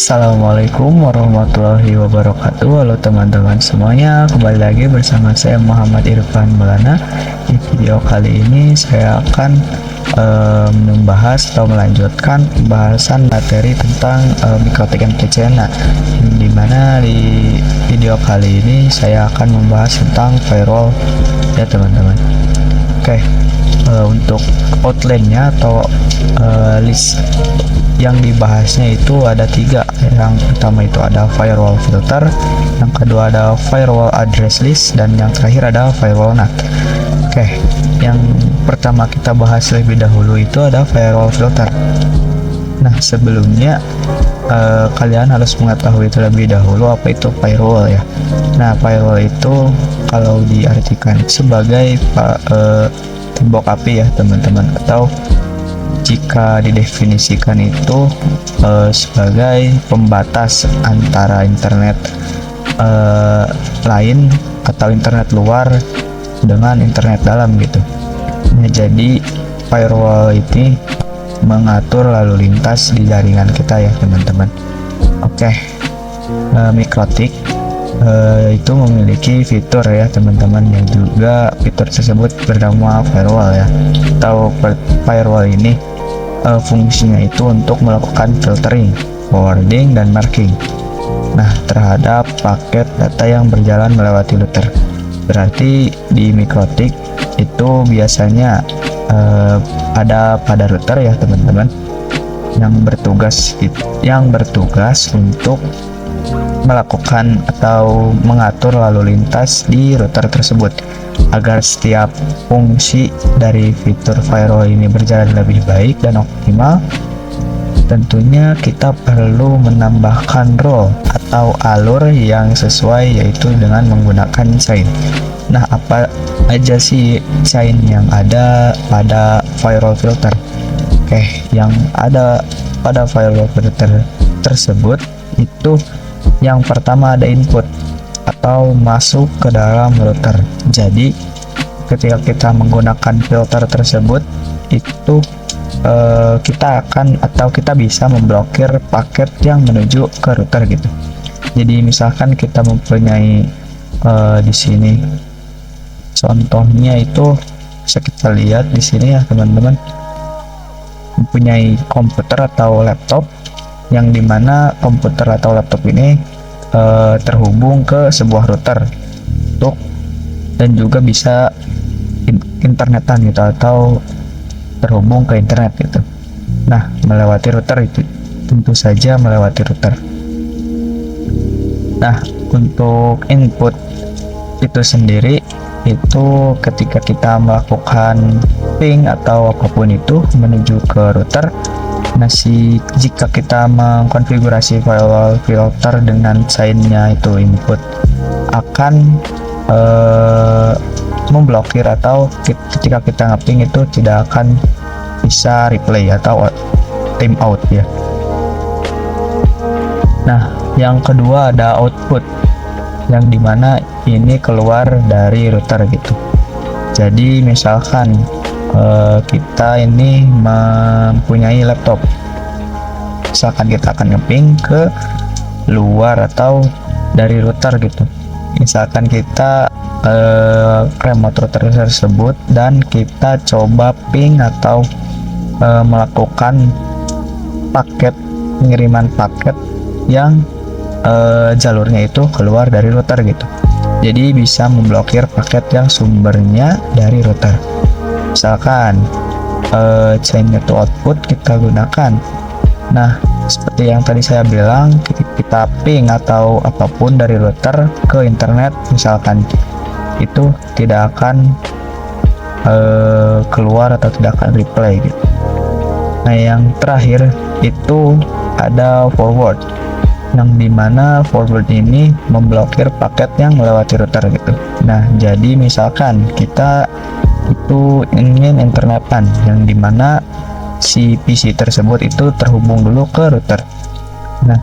Assalamualaikum warahmatullahi wabarakatuh. Halo teman-teman semuanya, kembali lagi bersama saya Muhammad Irfan Maulana. Di video kali ini saya akan membahas atau melanjutkan pembahasan materi tentang Mikrotik MTC. Nah, dimana di video kali ini saya akan membahas tentang firewall ya teman-teman. Oke, untuk outline-nya atau list yang dibahasnya itu ada tiga. Yang pertama itu ada firewall filter, yang kedua ada firewall address list, dan yang terakhir ada firewall NAT. Oke, yang pertama kita bahas lebih dahulu itu ada firewall filter. Nah, sebelumnya kalian harus mengetahui terlebih dahulu apa itu firewall ya. Nah, firewall itu kalau diartikan sebagai tembok api ya teman-teman, atau jika didefinisikan itu sebagai pembatas antara internet lain atau internet luar dengan internet dalam gitu. Nah, jadi firewall ini mengatur lalu lintas di jaringan kita ya teman-teman. Oke, Mikrotik itu memiliki fitur ya teman-teman, yang juga fitur tersebut bernama firewall ya. Atau firewall ini fungsinya itu untuk melakukan filtering, forwarding, dan marking terhadap paket data yang berjalan melewati router. Berarti di Mikrotik itu biasanya ada pada router ya teman-teman, yang bertugas untuk melakukan atau mengatur lalu lintas di router tersebut. Agar setiap fungsi dari fitur firewall ini berjalan lebih baik dan optimal, tentunya kita perlu menambahkan role atau alur yang sesuai, yaitu dengan menggunakan chain. Nah, apa aja sih chain yang ada pada firewall filter? Oke, yang ada pada firewall filter tersebut itu yang pertama ada input atau masuk ke dalam router. Jadi ketika kita menggunakan filter tersebut itu kita bisa memblokir paket yang menuju ke router gitu. Jadi misalkan kita mempunyai di sini contohnya itu bisa kita lihat di sini ya teman-teman, mempunyai komputer atau laptop, yang dimana komputer atau laptop ini terhubung ke sebuah router dan juga bisa internetan gitu, atau terhubung ke internet gitu. Nah, melewati router itu tentu saja melewati router. Nah, untuk input itu sendiri itu ketika kita melakukan ping atau apapun itu menuju ke router. Nah, jika kita mengkonfigurasi firewall filter dengan chainnya itu input, akan memblokir, atau ketika kita ngeping itu tidak akan bisa replay atau timeout ya. Nah, yang kedua ada output, yang dimana ini keluar dari router gitu. Jadi misalkan kita ini mempunyai laptop, misalkan kita akan ngeping ke luar atau dari router gitu. Misalkan kita remote router tersebut dan kita coba ping atau melakukan pengiriman paket yang jalurnya itu keluar dari router gitu. Jadi bisa memblokir paket yang sumbernya dari router. Misalkan chain to output kita gunakan. Nah, seperti yang tadi saya bilang, kita ping atau apapun dari router ke internet misalkan, itu tidak akan keluar atau tidak akan replay gitu. Nah, yang terakhir itu ada forward, yang dimana forward ini memblokir paket yang melewati router gitu. Nah, jadi misalkan kita itu ingin internetan, yang dimana si PC tersebut itu terhubung dulu ke router. Nah,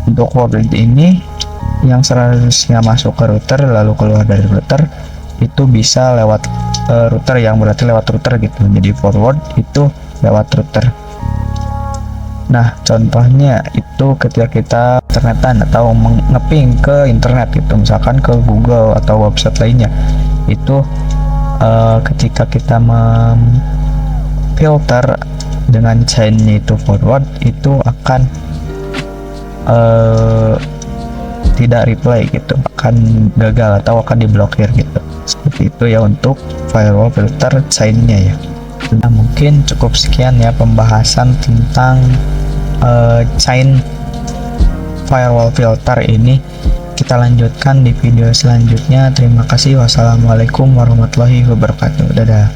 untuk forward ini yang seharusnya masuk ke router lalu keluar dari router itu bisa lewat router, yang berarti lewat router gitu. Jadi forward itu lewat router. Nah, contohnya itu ketika kita internetan atau ngeping ke internet gitu, misalkan ke Google atau website lainnya, itu ketika kita memfilter dengan chainnya itu forward, itu akan tidak reply gitu, akan gagal atau akan diblokir gitu. Seperti itu ya untuk firewall filter chainnya ya. Nah, mungkin cukup sekian ya pembahasan tentang chain firewall filter ini. Kita lanjutkan di video selanjutnya. Terima kasih. Wassalamualaikum warahmatullahi wabarakatuh. Dadah.